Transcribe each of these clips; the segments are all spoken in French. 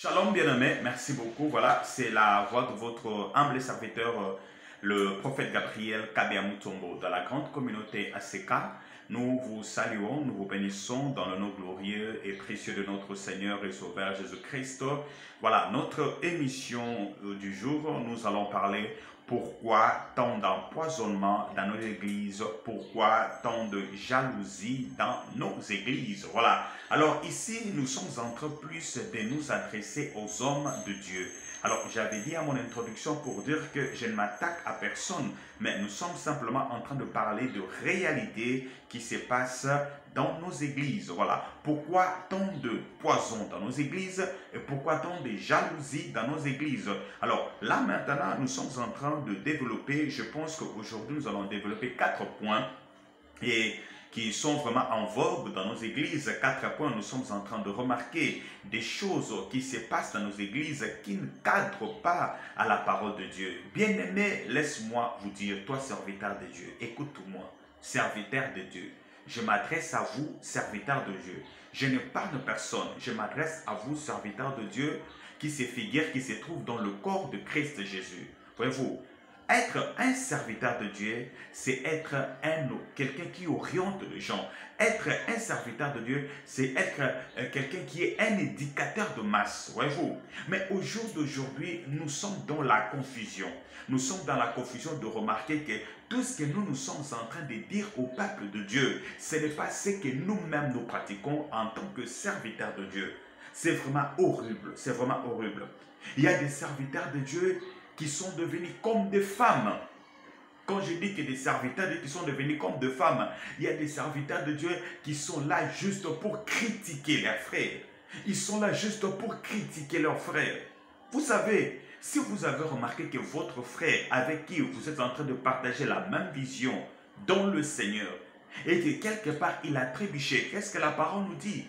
Shalom bien-aimé, merci beaucoup. Voilà, c'est la voix de votre humble serviteur, le prophète Gabriel Kabiamutombo, dans la grande communauté ACK. Nous vous saluons, nous vous bénissons dans le nom glorieux et précieux de notre Seigneur et Sauveur Jésus-Christ. Voilà, notre émission du jour, nous allons parler pourquoi tant d'empoisonnement dans nos églises, pourquoi tant de jalousie dans nos églises. Voilà. Alors ici, nous sommes en train plus de nous adresser aux hommes de Dieu. Alors j'avais dit à mon introduction pour dire que je ne m'attaque à personne, mais nous sommes simplement en train de parler de réalité qui se passe dans nos églises. Voilà. Pourquoi tant de poison dans nos églises et pourquoi tant de jalousie dans nos églises. Alors là maintenant, nous sommes en train de développer, je pense qu'aujourd'hui nous allons développer 4 points et qui sont vraiment en vogue dans nos églises. 4 points, nous sommes en train de remarquer des choses qui se passent dans nos églises qui ne cadrent pas à la parole de Dieu. Bien-aimé, laisse-moi vous dire, toi serviteur de Dieu, écoute-moi, serviteur de Dieu. Je m'adresse à vous, serviteur de Dieu. Je ne parle de personne, je m'adresse à vous, serviteur de Dieu, qui se figure, qui se trouve dans le corps de Christ Jésus. Voyez-vous, être un serviteur de Dieu, c'est être quelqu'un qui oriente les gens. Être un serviteur de Dieu, c'est être quelqu'un qui est un éducateur de masse. Voyez-vous. Mais au jour d'aujourd'hui, nous sommes dans la confusion. Nous sommes dans la confusion de remarquer que tout ce que nous sommes en train de dire au peuple de Dieu, ce n'est pas ce que nous-mêmes nous pratiquons en tant que serviteurs de Dieu. C'est vraiment horrible. C'est vraiment horrible. Il y a des serviteurs de Dieu qui sont devenus comme des femmes. Quand je dis que des serviteurs de Dieu qui sont devenus comme des femmes, il y a des serviteurs de Dieu qui sont là juste pour critiquer leurs frères. Ils sont là juste pour critiquer leurs frères. Vous savez, si vous avez remarqué que votre frère avec qui vous êtes en train de partager la même vision dans le Seigneur et que quelque part il a trébuché, qu'est-ce que la parole nous dit?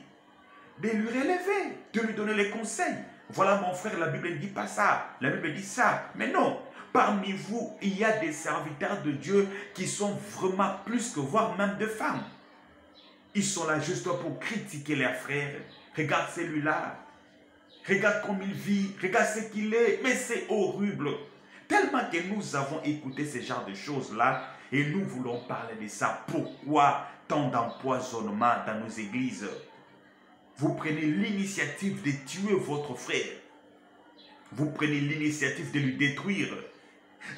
De lui relever, de lui donner les conseils. Voilà mon frère, la Bible ne dit pas ça, la Bible dit ça. Mais non, parmi vous, il y a des serviteurs de Dieu qui sont vraiment plus que voire même des femmes. Ils sont là juste pour critiquer leurs frères. Regarde celui-là, regarde comme il vit, regarde ce qu'il est. Mais c'est horrible. Tellement que nous avons écouté ce genre de choses-là et nous voulons parler de ça. Pourquoi tant d'empoisonnement dans nos églises? Vous prenez l'initiative de tuer votre frère. Vous prenez l'initiative de lui détruire.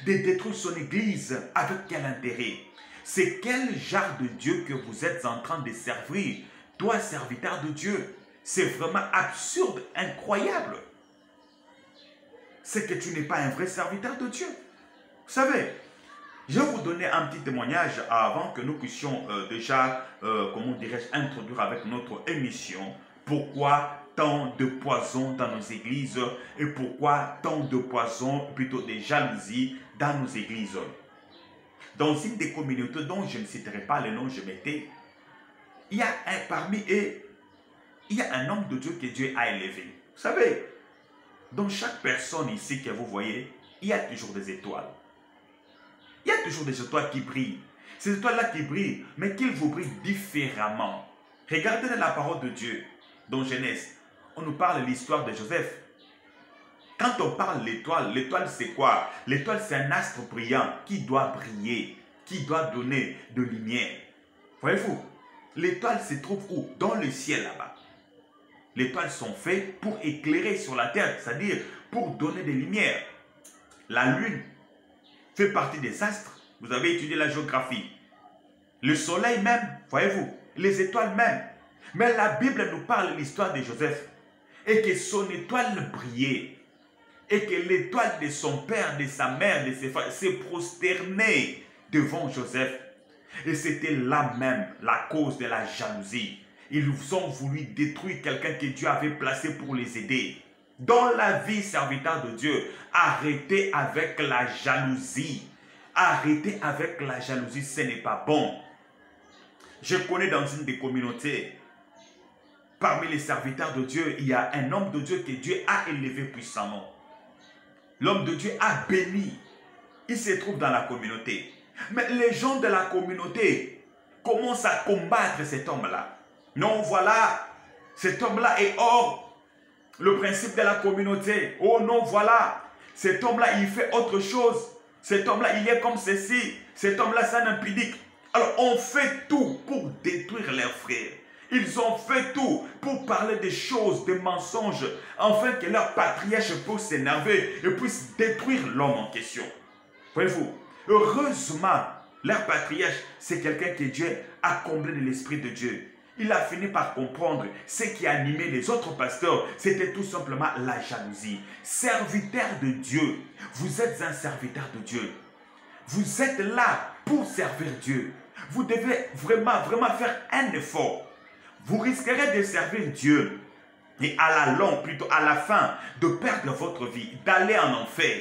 De détruire son église. Avec quel intérêt? C'est quel genre de Dieu que vous êtes en train de servir? Toi, serviteur de Dieu. C'est vraiment absurde, incroyable. C'est que tu n'es pas un vrai serviteur de Dieu. Vous savez, je vais vous donner un petit témoignage avant que nous puissions déjà, comment dirais-je, introduire avec notre émission. Pourquoi tant de poison dans nos églises et pourquoi tant de poison, plutôt de jalousie dans nos églises. Dans une des communautés dont je ne citerai pas le nom, je mettais, il y a parmi eux, il y a un homme de Dieu que Dieu a élevé. Vous savez, dans chaque personne ici que vous voyez, il y a toujours des étoiles. Il y a toujours des étoiles qui brillent. Ces étoiles-là qui brillent, mais qu'ils vous brillent différemment. Regardez dans la parole de Dieu. Dans Genèse, on nous parle de l'histoire de Joseph. Quand on parle de l'étoile, l'étoile c'est quoi? L'étoile c'est un astre brillant qui doit briller, qui doit donner de lumière. Voyez-vous, l'étoile se trouve où? Dans le ciel là-bas. Les étoiles sont faites pour éclairer sur la terre, c'est-à-dire pour donner des lumières. La lune fait partie des astres. Vous avez étudié la géographie. Le soleil même, voyez-vous, les étoiles même. Mais la Bible nous parle de l'histoire de Joseph et que son étoile brillait et que l'étoile de son père, de sa mère, de ses frères s'est prosternée devant Joseph. Et c'était là même la cause de la jalousie. Ils ont voulu détruire quelqu'un que Dieu avait placé pour les aider. Dans la vie serviteur de Dieu, arrêtez avec la jalousie. Arrêtez avec la jalousie, ce n'est pas bon. Je connais dans une des communautés, parmi les serviteurs de Dieu, il y a un homme de Dieu que Dieu a élevé puissamment. L'homme de Dieu a béni. Il se trouve dans la communauté. Mais les gens de la communauté commencent à combattre cet homme-là. Non, voilà, cet homme-là est hors Le principe de la communauté. Oh non, voilà. Cet homme-là, il fait autre chose. Cet homme-là, il est comme ceci. Cet homme-là, c'est un impudique. Alors, on fait tout pour détruire leurs frères. Ils ont fait tout pour parler des choses, des mensonges, afin que leur patriarche puisse s'énerver et puisse détruire l'homme en question. Voyez-vous, heureusement, leur patriarche, c'est quelqu'un que Dieu a comblé de l'Esprit de Dieu. Il a fini par comprendre ce qui animait les autres pasteurs, c'était tout simplement la jalousie. Serviteur de Dieu, vous êtes un serviteur de Dieu. Vous êtes là pour servir Dieu. Vous devez vraiment faire un effort. Vous risquerez de servir Dieu et à la longue, plutôt à la fin, de perdre votre vie, d'aller en enfer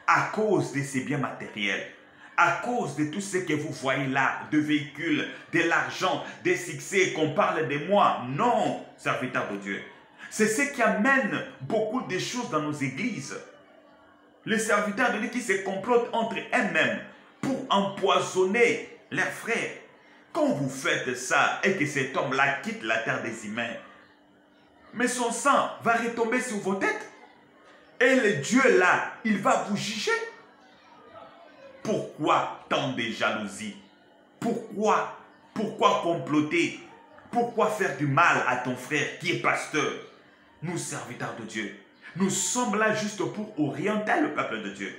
à cause de ces biens matériels, à cause de tout ce que vous voyez là, de véhicules, de l'argent, des succès, qu'on parle de moi. Non, serviteur de Dieu. C'est ce qui amène beaucoup de choses dans nos églises. Les serviteurs de Dieu qui se complotent entre eux-mêmes pour empoisonner leurs frères. Quand vous faites ça et que cet homme-là quitte la terre des humains, mais son sang va retomber sur vos têtes. Et le Dieu-là, il va vous juger. Pourquoi tant de jalousie? Pourquoi comploter? Pourquoi faire du mal à ton frère qui est pasteur? Nous, serviteurs de Dieu, nous sommes là juste pour orienter le peuple de Dieu.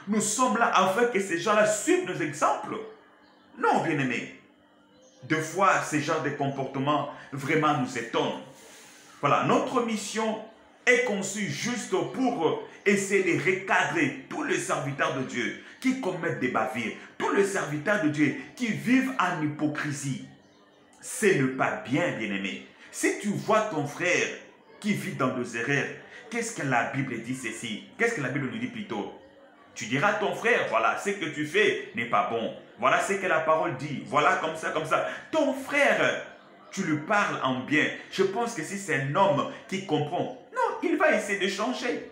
Nous sommes là afin que ces gens-là suivent nos exemples. Non, bien-aimés. Deux fois, ce genre de comportement vraiment nous étonne. Voilà, notre mission est conçue juste pour essayer de recadrer tous les serviteurs de Dieu qui commettent des bavures, tous les serviteurs de Dieu qui vivent en hypocrisie. Ce n'est pas bien, bien-aimé. Si tu vois ton frère qui vit dans des erreurs, qu'est-ce que la Bible dit ceci? Qu'est-ce que la Bible nous dit plutôt? Tu diras à ton frère, voilà, ce que tu fais n'est pas bon. Voilà ce que la parole dit. Voilà comme ça, comme ça. Ton frère, tu lui parles en bien. Je pense que si c'est un homme qui comprend, non, il va essayer de changer.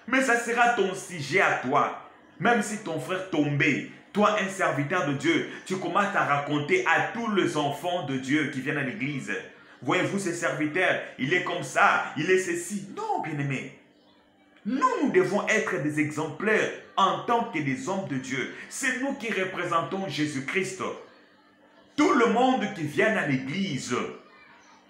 Mais ça sera ton sujet à toi. Même si ton frère tombait, toi, un serviteur de Dieu, tu commences à raconter à tous les enfants de Dieu qui viennent à l'église. Voyez-vous, ce serviteur, il est comme ça, il est ceci. Non, bien-aimé. Nous devons être des exemplaires en tant que des hommes de Dieu. C'est nous qui représentons Jésus-Christ. Tout le monde qui vient à l'église,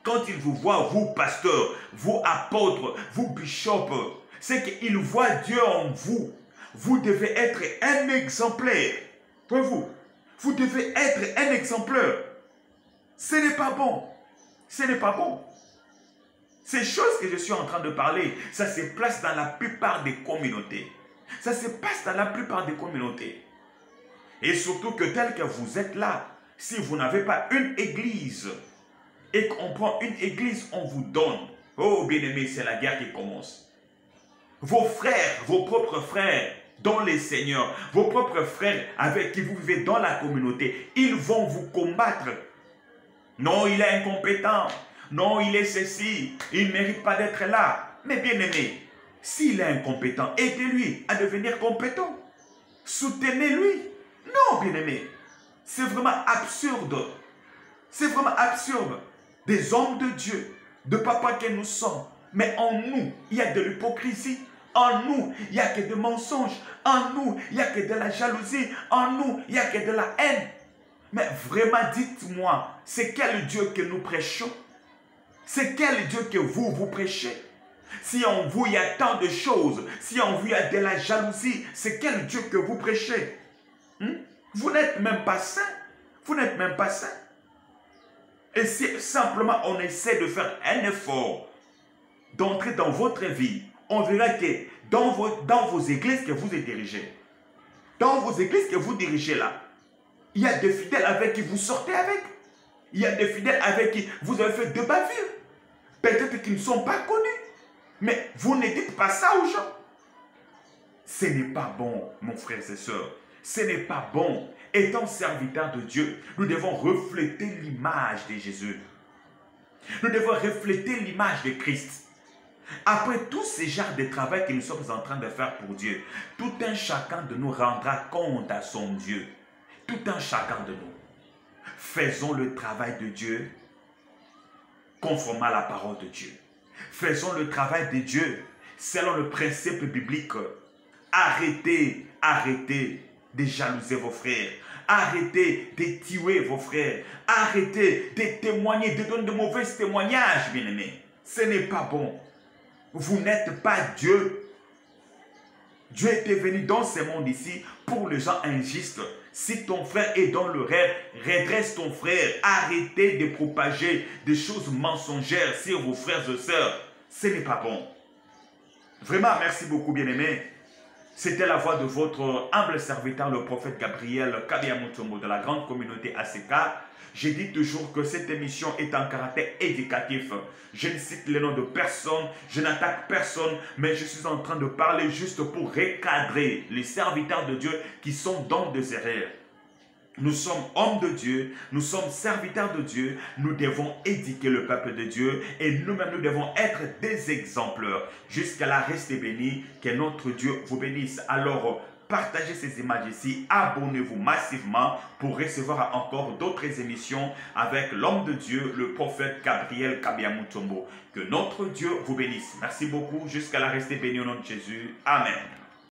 quand il vous voit, vous pasteurs, vous apôtres, vous bishops, c'est qu'il voit Dieu en vous. Vous devez être un exemplaire. Voyez-vous, vous devez être un exemplaire. Ce n'est pas bon. Ce n'est pas bon. Ces choses que je suis en train de parler, ça se place dans la plupart des communautés. Ça se passe dans la plupart des communautés. Et surtout que tel que vous êtes là, si vous n'avez pas une église, et qu'on prend une église, on vous donne. Oh bien-aimé, c'est la guerre qui commence. Vos frères, vos propres frères, dans les seigneurs, vos propres frères avec qui vous vivez dans la communauté, ils vont vous combattre. Non, il est incompétent. Non, il est ceci, il ne mérite pas d'être là. Mais bien aimé, s'il est incompétent, aidez-lui à devenir compétent. Soutenez-lui. Non, bien aimé, c'est vraiment absurde. C'est vraiment absurde. Des hommes de Dieu, de papa que nous sommes, mais en nous, il y a de l'hypocrisie. En nous, il n'y a que des mensonges. En nous, il n'y a que de la jalousie. En nous, il n'y a que de la haine. Mais vraiment, dites-moi, c'est quel Dieu que nous prêchons? C'est quel Dieu que vous prêchez? Si en vous il y a tant de choses, si en vous il y a de la jalousie, c'est quel Dieu que vous prêchez? Vous n'êtes même pas saint. Vous n'êtes même pas saint. Et si simplement on essaie de faire un effort, d'entrer dans votre vie, on verra que dans vos églises que vous dirigez, dans vos églises que vous dirigez là, il y a des fidèles avec qui vous sortez avec. Il y a des fidèles avec qui vous avez fait deux bavures. Peut-être qu'ils ne sont pas connus. Mais vous ne dites pas ça aux gens. Ce n'est pas bon, mon frère et soeur. Ce n'est pas bon. Étant serviteurs de Dieu, nous devons refléter l'image de Jésus. Nous devons refléter l'image de Christ. Après tout ce genre de travail que nous sommes en train de faire pour Dieu, tout un chacun de nous rendra compte à son Dieu. Tout un chacun de nous. Faisons le travail de Dieu conformément à la parole de Dieu. Faisons le travail de Dieu selon le principe biblique. Arrêtez, arrêtez de jalouser vos frères. Arrêtez de tuer vos frères. Arrêtez de témoigner, de donner de mauvais témoignages, bien-aimés. Ce n'est pas bon. Vous n'êtes pas Dieu. Dieu était venu dans ce monde ici pour les gens injustes. Si ton frère est dans le rêve, redresse ton frère. Arrêtez de propager des choses mensongères sur vos frères et sœurs. Ce n'est pas bon. Vraiment, merci beaucoup, bien-aimés. C'était la voix de votre humble serviteur, le prophète Gabriel Kabea Mutombo de la grande communauté ACK. Je dis toujours que cette émission est en caractère éducatif. Je ne cite le nom de personne, je n'attaque personne, mais je suis en train de parler juste pour recadrer les serviteurs de Dieu qui sont dans des erreurs. Nous sommes hommes de Dieu, nous sommes serviteurs de Dieu, nous devons éduquer le peuple de Dieu et nous-mêmes nous devons être des exempleurs. Jusqu'à la restez bénis, que notre Dieu vous bénisse. Alors, partagez ces images ici, abonnez-vous massivement pour recevoir encore d'autres émissions avec l'homme de Dieu, le prophète Gabriel Kabea Mutombo. Que notre Dieu vous bénisse. Merci beaucoup, jusqu'à la restez bénis au nom de Jésus. Amen.